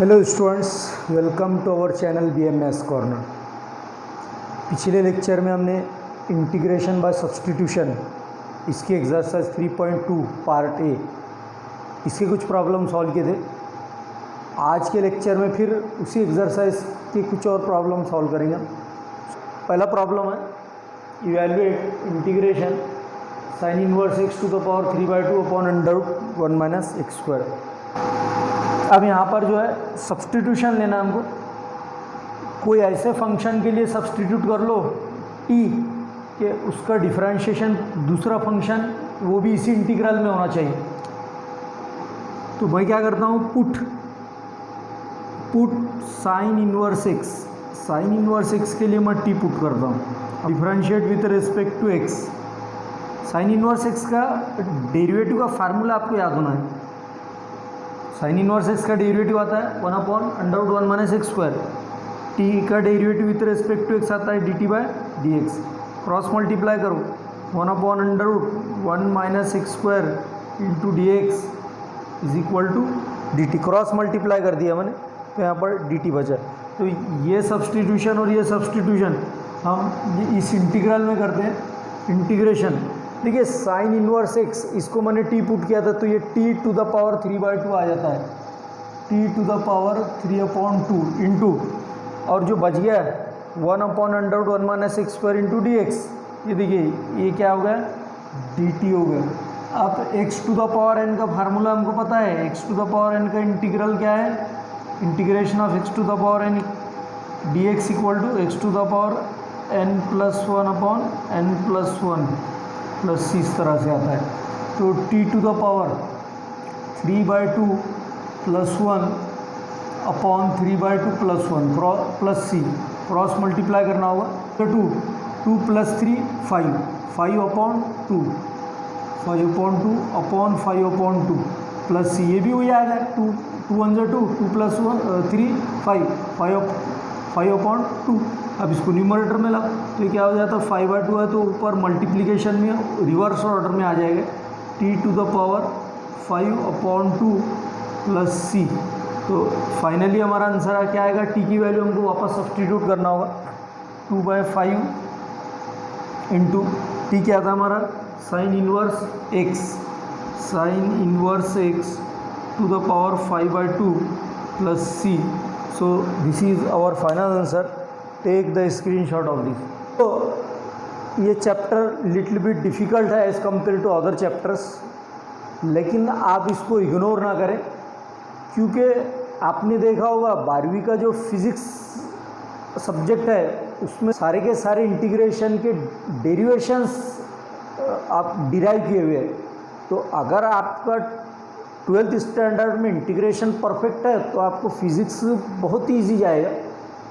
Hello students, welcome to our channel BMS corner. पिछले lecture में हमने इंटीग्रेशन बाय सब्सटीट्यूशन इसकी एक्सरसाइज 3.2 पार्ट ए इसके कुछ प्रॉब्लम सॉल्व किए थे। आज के लेक्चर में फिर उसी एक्सरसाइज के कुछ और प्रॉब्लम सॉल्व करेंगे। पहला प्रॉब्लम है evaluate integration sine inverse x to the power 3/2 upon √1 - x²। अब यहाँ पर जो है सब्सटीट्यूशन लेना हमको। कोई ऐसे फंक्शन के लिए सब्सटीट्यूट कर लो t कि उसका डिफरेंशिएशन दूसरा फंक्शन वो भी इसी इंटीग्रल में होना चाहिए। तो मैं क्या करता हूँ, पुट साइन इनवर्स x के लिए मैं t पुट करता हूँ। Differentiate with respect to x। Sine inverse x का डेरिवेटिव का फार्मूला आपको याद होना है। साइन इनवर्स x का डेरिवेटिव आता है 1/√1 - x²। t का derivative with respect to x आता है dt/dx। क्रॉस मल्टीप्लाई करो 1/√1 - x² into dx is equal to dt। Cross multiply कर दिया मैंने तो यहाँ पर dt बचा। तो ये सब्सटीट्यूशन और ये सब्सटीट्यूशन हम इस इंटीग्रल में करते हैं। इंटीग्रेशन देखिए, साइन इनवर्स x इसको मैंने t पुट किया था तो ये t टू द पावर 3/2 आ जाता है। t to the power 3/2 into और जो बच गया है 1/√1 - x² इंटू dx। ये देखिए ये क्या हो गया, dt हो गया। अब x to the power n का फार्मूला हमको पता है। x to the power n का इंटीग्रल क्या है, integration of x to the power n dx equal to x to the power n+1/n+1 plus इस तरह से आता है। तो t to the power 3/2 + 1 upon 3/2 + 1 plus c। Cross multiply करना होगा तो 2 + 3 5/2 5/2 अपॉन 5/2 प्लस c। ये भी वही आएगा 2 1 2 2 + 1 3 5/2। अब इसको न्यूमरेटर में लगा तो ये क्या हो जाता है, 5/2 है तो ऊपर मल्टीप्लिकेशन में रिवर्स ऑर्डर में आ जाएगा t to the power 5/2 plus c। तो फाइनली हमारा आंसर क्या आएगा, t की वैल्यू हमको वापस सब्सटीट्यूट करना होगा 2/5 इंटू t क्या था हमारा, sine inverse x to the power 5/2 plus c। So this is our final answer. Take the screenshot of this. तो ये चैप्टर लिटिल बिट डिफ़िकल्ट है as compared to other chapters, लेकिन आप इसको इग्नोर ना करें क्योंकि आपने देखा होगा 12वीं का जो फिज़िक्स सब्जेक्ट है उसमें सारे के सारे इंटीग्रेशन के डेरिवेशंस आप डिराइव किए हुए हैं। तो अगर आपका 12th स्टैंडर्ड में इंटीग्रेशन परफेक्ट है तो आपको फिज़िक्स बहुत ही ईजी जाएगा।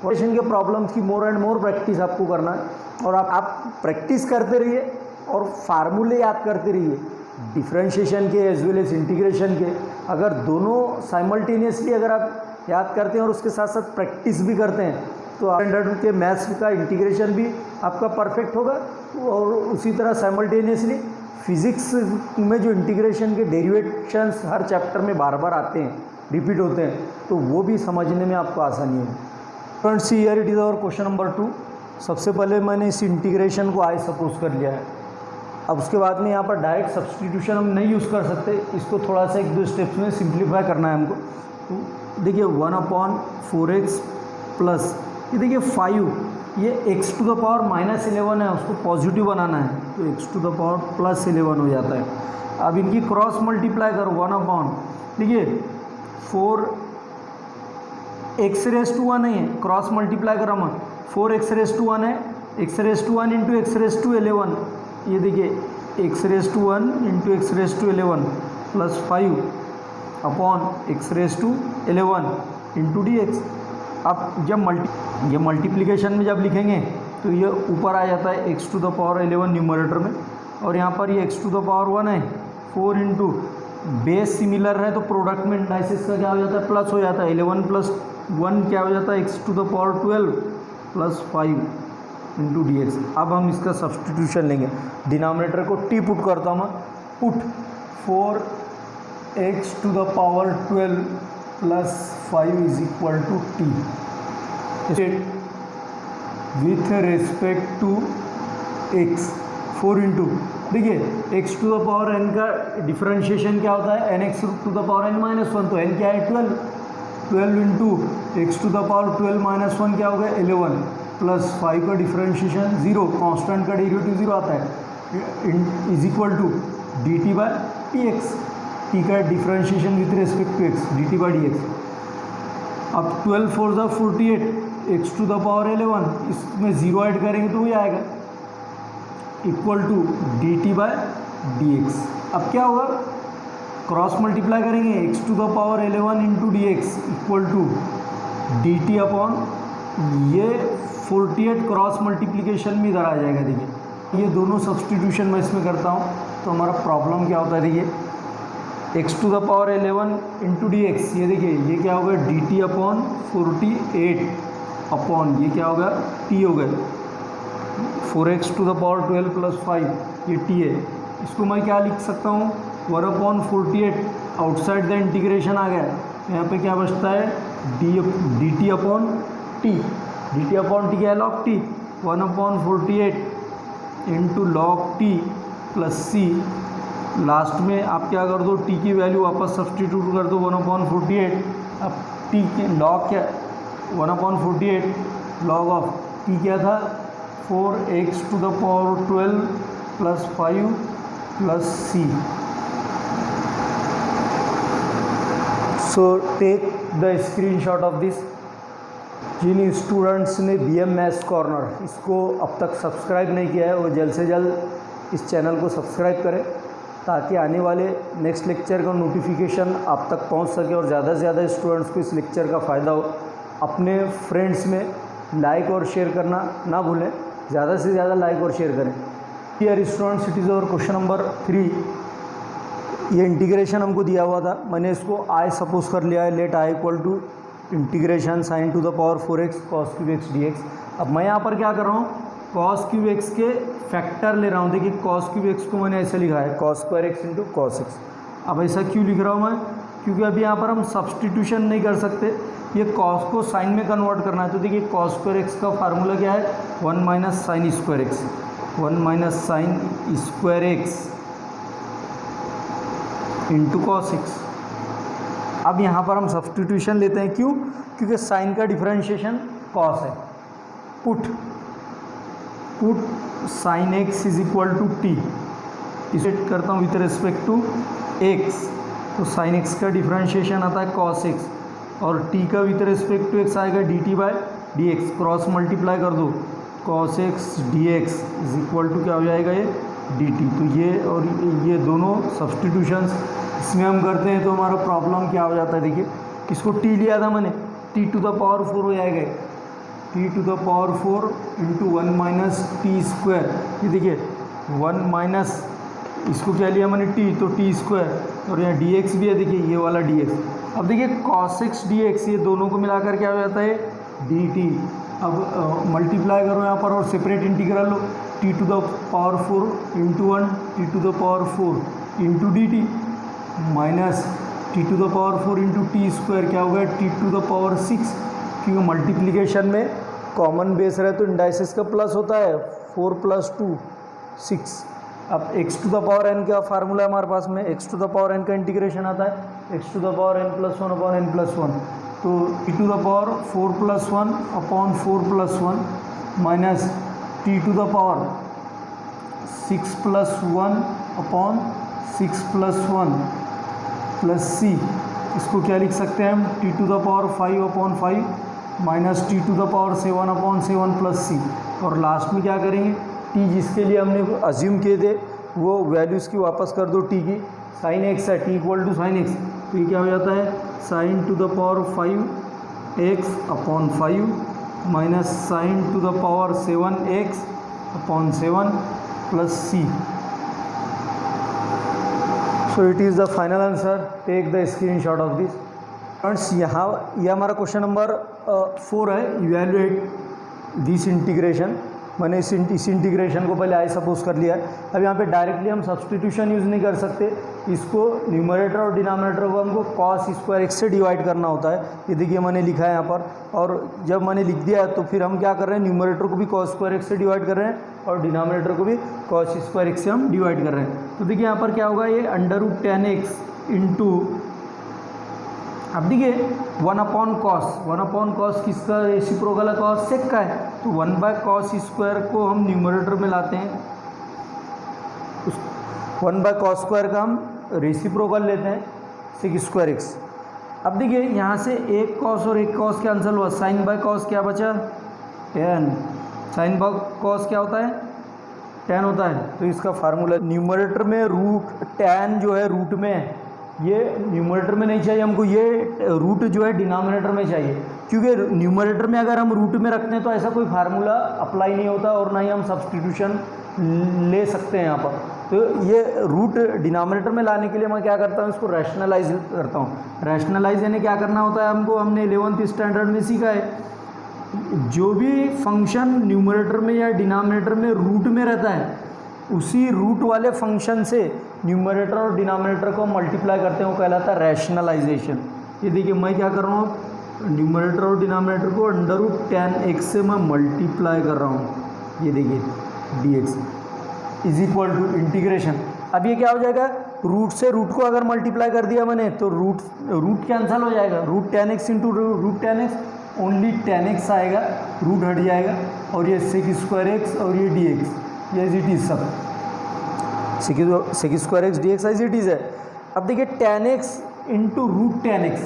इंटीग्रेशन के प्रॉब्लम्स की मोर एंड मोर प्रैक्टिस आपको करना है और आप प्रैक्टिस करते रहिए और फार्मूले याद करते रहिए, डिफरेंशिएशन के एज वेल एज इंटीग्रेशन के। अगर दोनों साइमल्टेनियसली अगर आप याद करते हैं और उसके साथ साथ प्रैक्टिस भी करते हैं तो स्टैंडर्ड के मैथ्स का इंटीग्रेशन भी आपका परफेक्ट होगा। और उसी तरह साइमल्टेनियसली फिज़िक्स में जो इंटीग्रेशन के डेरिवेशंस हर चैप्टर में बार बार आते हैं, रिपीट होते हैं, तो वो भी समझने में आपको आसानी होगी। Friends, here it is our question number 2। सबसे पहले मैंने इस इंटीग्रेशन को आई सपोज कर लिया है। अब उसके बाद में यहाँ पर डायरेक्ट सब्सटीट्यूशन हम नहीं यूज़ कर सकते, इसको थोड़ा सा 1-2 स्टेप्स में सिंप्लीफाई करना है हमको। तो देखिए 1/4x प्लस ये देखिए 5, ये x टू द पावर -11 है, उसको पॉजिटिव बनाना है तो x टू द पावर +11 हो जाता है। अब इनकी क्रॉस मल्टीप्लाई करो 1/, देखिए 4x⁻1 नहीं है, क्रॉस मल्टीप्लाई करो हम 4x⁻1 है, x⁻1 इंटू x⁻11। ये देखिए x⁻1 into x⁻11 plus 5 upon x⁻11 into dx। अब जब ये मल्टीप्लिकेशन में जब लिखेंगे तो ये ऊपर आ जाता है x to the power 11 numerator में, और यहाँ पर ये x टू द पावर 1 है। 4 इंटू बेस सिमिलर है तो प्रोडक्ट में इंडाइसिस का क्या हो जाता है, प्लस हो जाता है। 11 + 1 क्या हो जाता है, x to the power 12 plus 5 into dx। अब हम इसका सब्सटीट्यूशन लेंगे। डिनोमिनेटर को t पुट करता हूँ मैं, put 4x to the power 12 plus 5 is equal to T with respect to X 4 into, देखिए X to the power N का डिफरेंशिएशन क्या होता है, N X to the power N minus one, तो N क्या है 12 into X to the power 12 minus one क्या होगा 11 प्लस 5 का डिफरेंशिएशन 0, कांस्टेंट का डेरिवेटिव 0 आता है, is equal to D T by D X, T का differentiation with respect to X D T by D x. अब 12 फोर ज़ा 48, x to the power 11, इसमें 0 ऐड करेंगे तो वही आएगा equal to D T by D x. अब क्या होगा, क्रॉस मल्टीप्लाई करेंगे, X to the power 11 into D X equal to D T upon ये 48 क्रॉस मल्टीप्लिकेशन में इधर आ जाएगा। देखिए ये दोनों सब्सटीट्यूशन मैं इसमें करता हूँ तो हमारा प्रॉब्लम क्या होता है, देखिए X to the power 11 into D X, ये देखिए ये क्या होगा डी टी अपॉन 48 अपॉन ये क्या होगा टी होगा 4x to the power 12 plus 5 ये टी है। इसको मैं क्या लिख सकता हूँ 1/48, आउटसाइड द इंटीग्रेशन आ गया, यहाँ पे क्या बचता है D T upon T, D T upon T क्या है log T, 1/48 into log T plus C, last में आप क्या कर दो टी की वैल्यू वापस सब्सटीट्यूट कर दो 1/48, अब टी के लॉग क्या 1/48 लॉग ऑफ टी क्या था 4x to the power 12 plus 5 plus C. So take the screenshot of this. जिन स्टूडेंट्स ने BM मैथ्स कॉर्नर इसको अब तक सब्सक्राइब नहीं किया है वो जल्द से जल्द इस चैनल को सब्सक्राइब करें ताकि आने वाले नेक्स्ट लेक्चर का नोटिफिकेशन आप तक पहुंच सके और ज़्यादा से ज़्यादा स्टूडेंट्स को इस लेक्चर का फ़ायदा हो। अपने फ्रेंड्स में लाइक और शेयर करना ना भूलें, ज़्यादा से ज़्यादा लाइक और शेयर करें। डियर स्टूडेंट्स, इट इज़ और क्वेश्चन नंबर 3। ये इंटीग्रेशन हमको दिया हुआ था, मैंने इसको आई सपोज कर लिया है, let I equal to integration sine to the power 4x cos cube X D x. अब मैं यहाँ पर क्या कर रहा हूँ कॉस क्यूब एक्स के फैक्टर ले रहा हूँ। देखिए कॉस क्यूब एक्स को मैंने ऐसे लिखा है cos square x into cos x. अब ऐसा क्यों लिख रहा हूँ मैं, क्योंकि अभी यहाँ पर हम सब्सटीट्यूशन नहीं कर सकते, ये कॉस को साइन में कन्वर्ट करना है। तो देखिए कॉस स्क्वायर एक्स का फार्मूला क्या है 1 minus sine square x, 1 minus sine square x into cos x. अब यहाँ पर हम सब्सटीट्यूशन लेते हैं, क्यों, क्योंकि साइन का डिफरेंशिएशन कॉस है। Put sine X is equal to T, इसे करता हूँ विथ रिस्पेक्ट टू एक्स, तो साइन एक्स का डिफरेंशिएशन आता है कॉस एक्स और टी का विथ रिस्पेक्ट टू एक्स आएगा D T by D X. Cross multiply कर दो cos X D X is equal to क्या हो जाएगा ये डी टी। तो ये और ये दोनों सब्सटीट्यूशंस इसमें हम करते हैं तो हमारा प्रॉब्लम क्या हो जाता है, देखिए इसको टी लिया था मैंने, टी टू द पावर 4 हो जाएगा, T to the power 4 into 1 minus T square. ये देखिए 1 माइनस इसको क्या लिया मैंने टी, तो टी स्क्वायर और यहाँ डी एक्स भी है, देखिए ये वाला डी एक्स। अब देखिए कॉस एक्स डी एक्स ये दोनों को मिलाकर क्या हो जाता है डी टी। अब मल्टीप्लाई करो यहाँ पर और सेपरेट इंटीग्रल लो, T to the power 4 into 1 T to the power 4 into D T minus T to the power 4 into T square क्या होगा टी टू द पावर 6, क्योंकि मल्टीप्लिकेशन में कॉमन बेस रहे तो इंडाइसिस का प्लस होता है 4 + 2 6। अब x to the power n का फार्मूला है हमारे पास में, x to the power n का इंटीग्रेशन आता है x to the power n + 1 upon n + 1, तो t to the power 4 + 1 upon 4 + 1 minus t to the power 6 + 1 upon 6 + 1 plus c। इसको क्या लिख सकते हैं हम t to the power 5 upon 5 minus t to the power 7 upon 7 plus c। और last में क्या करेंगे t जिसके लिए हमने अज्यूम किए थे वो वैल्यूज़ की वापस कर दो t की, साइन एक्स है t equal to sine x, तो ये क्या हो जाता है sine to the power 5x upon 5 minus sine to the power 7x upon 7 plus c। So it is the final answer, take the screenshot of this. Friends यहाँ ये हमारा question number 4 है, इवैल्यूएट दिस इंटीग्रेशन। मैंने इस integration को पहले I suppose कर लिया है। अब यहाँ पे डायरेक्टली हम सब्सटीट्यूशन यूज़ नहीं कर सकते, इसको न्यूमरेटर और डिनोमिनेटर को हमको cos स्क्वायर एक्स से डिवाइड करना होता है। ये देखिए मैंने लिखा है यहाँ पर, और जब मैंने लिख दिया तो फिर हम क्या कर रहे हैं, न्यूमरेटर को भी cos स्क्वायर एक्स से डिवाइड कर रहे हैं और डिनोमिनेटर को भी cos स्क्वायर एक्स से हम डिवाइड कर रहे हैं। तो देखिए यहाँ पर क्या होगा, ये √10x इंटू, अब देखिए 1/cos किसका रेसिप्रोकल है, cos सेक का है, तो 1/cos स्क्वायर को हम न्यूमरेटर में लाते हैं, 1/cos स्क्वायर का हम रेसिप्रोकल लेते हैं सेक स्क्वायर एक्स। अब देखिए यहाँ से एक cos और एक cos कैंसिल हुआ, sin/cos क्या बचा, tan, sin/cos क्या होता है, tan होता है। तो इसका फार्मूला न्यूमरेटर में रूट tan जो है रूट में है, ये न्यूमरेटर में नहीं चाहिए हमको, ये रूट जो है डिनोमिनेटर में चाहिए, क्योंकि न्यूमरेटर में अगर हम रूट में रखते हैं तो ऐसा कोई फार्मूला अप्लाई नहीं होता और ना ही हम सब्सटीट्यूशन ले सकते हैं यहाँ पर। तो ये रूट डिनोमिनेटर में लाने के लिए मैं क्या करता हूँ, इसको रैशनलाइज करता हूँ। रैशनलाइज यानी क्या करना होता है हमको, हमने 11th स्टैंडर्ड में सीखा है, जो भी फंक्शन न्यूमरेटर में या डिनोमिनेटर में रूट में रहता है उसी रूट वाले फंक्शन से न्यूमरेटर और डिनोमिनेटर को मल्टीप्लाई करते हैं, वो कहलाता है रैशनलाइजेशन। ये देखिए मैं क्या कर रहा हूँ, न्यूमरेटर और डिनोमिनेटर को √10x से मैं मल्टीप्लाई कर रहा हूँ, ये देखिए dx is equal to integration. अब ये क्या हो जाएगा, रूट से रूट को अगर मल्टीप्लाई कर दिया मैंने तो रूट कैंसिल हो जाएगा, √10x into √10x only 10x आएगा, रूट हट जाएगा, और ये सेक स्क्वायर एक्स और ये dx ये एज इट इज़ सब sec square x dx as it is है। अब देखिए tan x into √10x,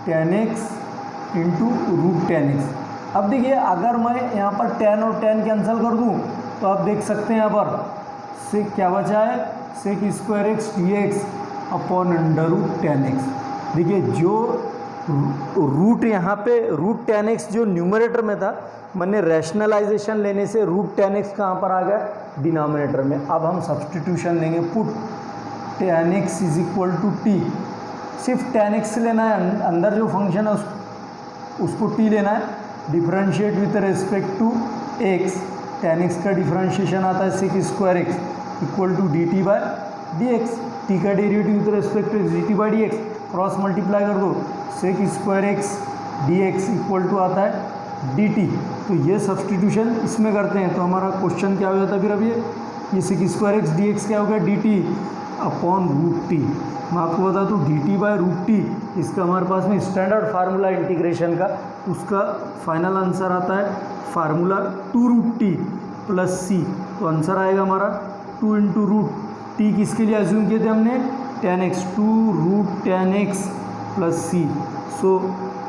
tan x into √10x। अब देखिए अगर मैं यहाँ पर tan और tan कैंसिल कर दूँ तो आप देख सकते हैं यहाँ पर सेक क्या बचा है, sec square x dx upon √10x। देखिए जो रूट यहाँ पे √10x जो न्यूमरेटर में था, मैंने रैशनलाइजेशन लेने से √10x कहाँ पर आ गया, डिनोमिनेटर में। अब हम सब्सटीट्यूशन लेंगे, put tan x is equal to t, सिर्फ tan x लेना है, अंदर जो फंक्शन है उसको t लेना है, differentiate with respect to x, tan x का डिफरेंशिएशन आता है sec square x equal to dt/dx, t का derivative with respect to dt/dx, cross multiply कर दो, sec square x dx equal to आता है dt। तो ये सब्सटीट्यूशन इसमें करते हैं तो हमारा क्वेश्चन क्या हो जाता है फिर, अब ये सेक स्क्वायर एक्स dx क्या हो गया, dt अपॉन √t। मैं आपको बता दूँ dt/√t, इसका हमारे पास में स्टैंडर्ड फार्मूला इंटीग्रेशन का, उसका फाइनल आंसर आता है फार्मूला 2√t प्लस c। तो आंसर आएगा हमारा 2 इंटू √t, किसके लिए अज्यूम किए थे हमने, tan x, 2√10x plus c। So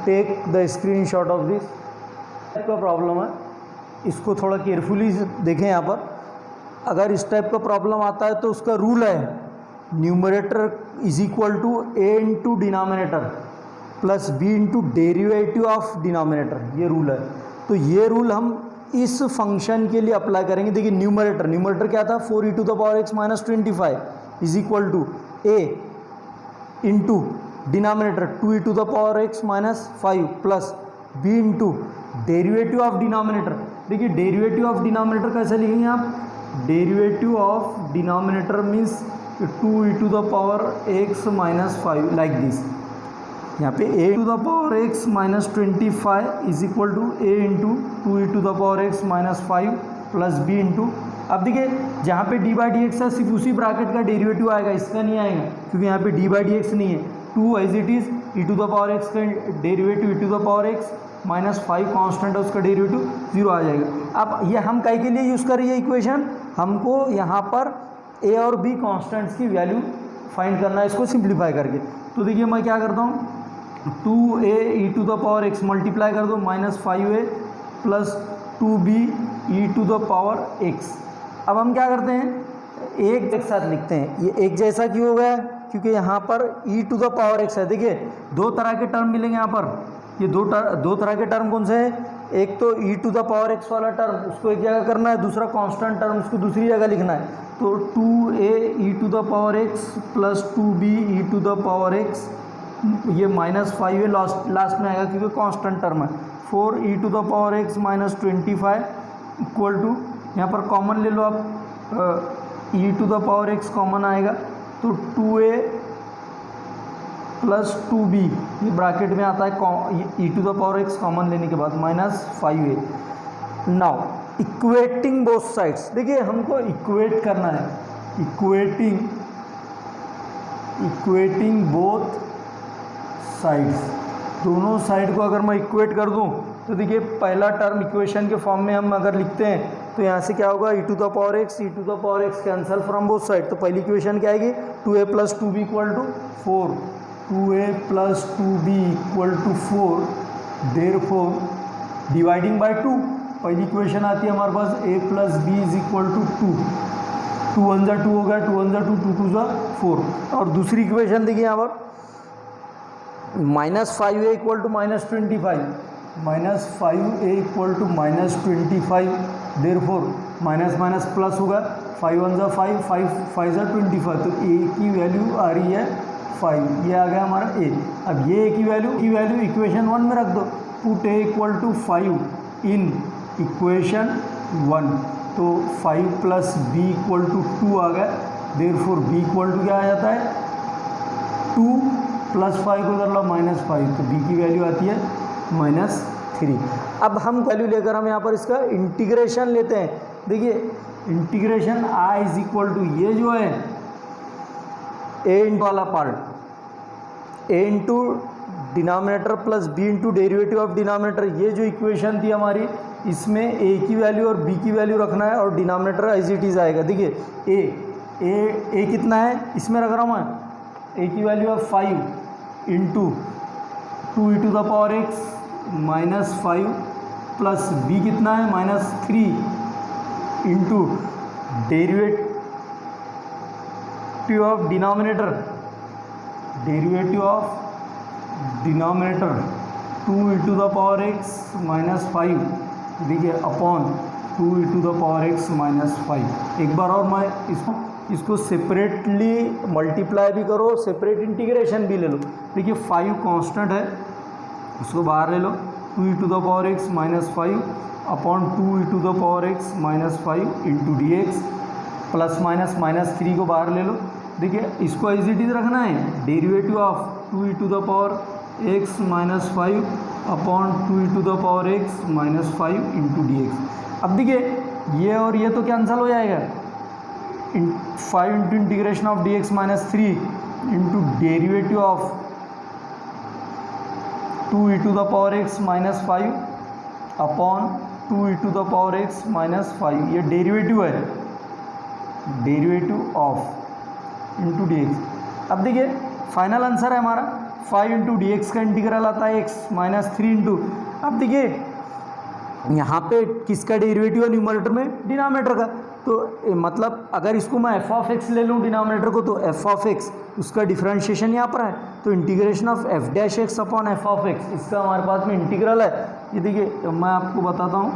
take the screenshot of this. का प्रॉब्लम है, इसको थोड़ा केयरफुली देखें। यहाँ पर अगर इस टाइप का प्रॉब्लम आता है तो उसका रूल है numerator is equal to a into denominator plus b into derivative of denominator, ये रूल है। तो ये रूल हम इस फंक्शन के लिए अप्लाई करेंगे। देखिए न्यूमरेटर क्या था, 4e⁻x - 25 is equal to a into denominator 2e⁻x - 5 plus b into derivative of denominator. देखिए डेरिवेटिव ऑफ डिनोमिनेटर कैसे लिखेंगे आप, derivative of denominator means 2e⁻x - 5 like this. यहाँ पे a⁻x - 25 is equal to a into 2e⁻x - 5 plus b into, अब देखिए जहाँ पे d/dx है सिर्फ उसी ब्रैकेट का डेरिवेटिव आएगा, इसका नहीं आएगा क्योंकि यहाँ पे d/dx नहीं है। 2 एज इट इज़ e⁻x का डेरिवेटिव e⁻x - 5 कांस्टेंट है, उसका डेरिवेटिव 0 आ जाएगा। अब ये हम कई के लिए यूज़ कर रही है इक्वेशन, हमको यहाँ पर a और b कांस्टेंट्स की वैल्यू फाइंड करना है, इसको सिंप्लीफाई करके। तो देखिए मैं क्या करता हूँ, 2a e⁻x मल्टीप्लाई कर दो -5a प्लस 2b e⁻x। अब हम क्या करते हैं, एक साथ लिखते हैं। ये एक जैसा क्यों हो गया, क्योंकि यहाँ पर e⁻x है। देखिए दो तरह के टर्म मिलेंगे यहाँ पर, ये दो तरह के टर्म कौन से हैं, एक तो e⁻x वाला टर्म उसको एक जगह करना है, दूसरा कांस्टेंट टर्म उसको दूसरी जगह लिखना है। तो 2a e⁻x plus 2b e⁻x, ये -5 लास्ट में आएगा क्योंकि कांस्टेंट टर्म है। 4e⁻x - 25 इक्वल टू, यहाँ पर कॉमन ले लो आप, E to the power X common आएगा तो 2a प्लस 2b, ये ब्रैकेट में आता है E to the power X common लेने के बाद minus 5a। Now equating both sides, देखिए हमको इक्वेट करना है, इक्वेटिंग बोथ साइड्स, दोनों साइड को अगर मैं इक्वेट कर दूं तो देखिए पहला टर्म इक्वेशन के फॉर्म में हम अगर लिखते हैं तो यहाँ से क्या होगा, E to the power X cancel from both side, तो पहली इक्वेशन क्या आएगी, 2a plus 2b equal to 4, 2a plus 2b equal to 4, therefore dividing by 2, पहली इक्वेशन आती है हमारे पास a plus B is equal to 2, 2 1 जा 2 हो गया, 2 1 जा 2, 2 2 जा 4, और दूसरी इक्वेशन देखिए यहाँ पर -5a equal to -25, -5a equal to -25, therefore minus minus plus होगा, 5 1 जा 5, 5 5 जा 25, तो a की वैल्यू आ रही है 5, ये आ गया हमारा a। अब ये a की वैल्यू इक्वेशन 1 में रख दो, put a equal to 5 in equation 1, तो 5 प्लस b इक्वल टू 2 आ गया, देयरफॉर b इक्वल टू क्या आ जाता है, 2 प्लस 5 को कर लो -5, तो b की वैल्यू आती है -3। अब हम वैल्यू लेकर हम यहाँ पर इसका इंटीग्रेशन लेते हैं, देखिए integration i is equal to, ये जो है a इंटू वाला part, a into denominator plus b into derivative of denominator, ये जो इक्वेशन थी हमारी, इसमें a की वैल्यू और b की वैल्यू रखना है और डिनोमिनेटर एज इट इज़ आएगा। देखिए a कितना है, इसमें रख रहा हूँ मैं, a की वैल्यू है 5 into 2 E to the power x -5 plus b कितना है -3 into derivative of denominator 2 E to the power x -5, देखिए upon 2 E to the power x -5। एक बार और मैं इसको सेपरेटली मल्टीप्लाई भी करो, सेपरेट इंटीग्रेशन भी ले लो। देखिए 5 कांस्टेंट है, उसको बाहर ले लो, 2 ई to the power x -5 upon 2 E to the power x -5 into D X, plus minus -3 को बाहर ले लो। देखिए इसको एज इट इज रखना है, derivative of 2 E to the power x -5 upon 2 E to the power x -5 into D x. अब देखिए ये और ये तो कैंसिल हो जाएगा, 5 into integration of d x -3 into derivative of 2 E to the power x -5 upon 2 E to the power x -5, ये derivative है, derivative of into D x. अब देखिए फाइनल आंसर है हमारा 5 इंटू डी एक्स का integral आता है x -3 into, अब देखिए यहाँ पे किसका डेरिवेटिव है न्यूमरेटर में, डिनोमिनेटर का, तो मतलब अगर इसको मैं एफ ऑफ एक्स ले लूँ डिनोमिनेटर को, तो एफ ऑफ एक्स उसका डिफरेंशिएशन यहाँ पर है, तो integration of F dash X upon F of x, इसका हमारे पास में इंटीग्रल है। ये देखिए मैं आपको बताता हूँ,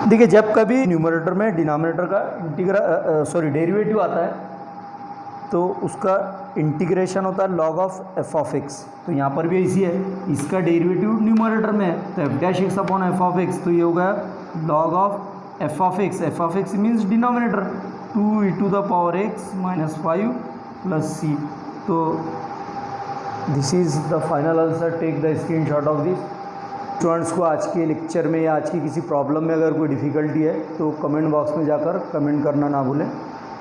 देखिए जब कभी न्यूमरेटर में डिनोमिनेटर का डेरिवेटिव आता है तो उसका इंटीग्रेशन होता है log of F of X, तो यहाँ पर भी ऐसी है, इसका डेरिवेटिव न्यूमरेटर में है तो F dash X upon F of X, तो ये होगा log of F of X means denominator 2 E to the power x -5 plus C. तो this is the final answer, take the screenshot of this. Students को आज के lecture में या आज की किसी प्रॉब्लम में अगर कोई डिफ़िकल्टी है तो कमेंट बॉक्स में जाकर कमेंट करना ना भूलें।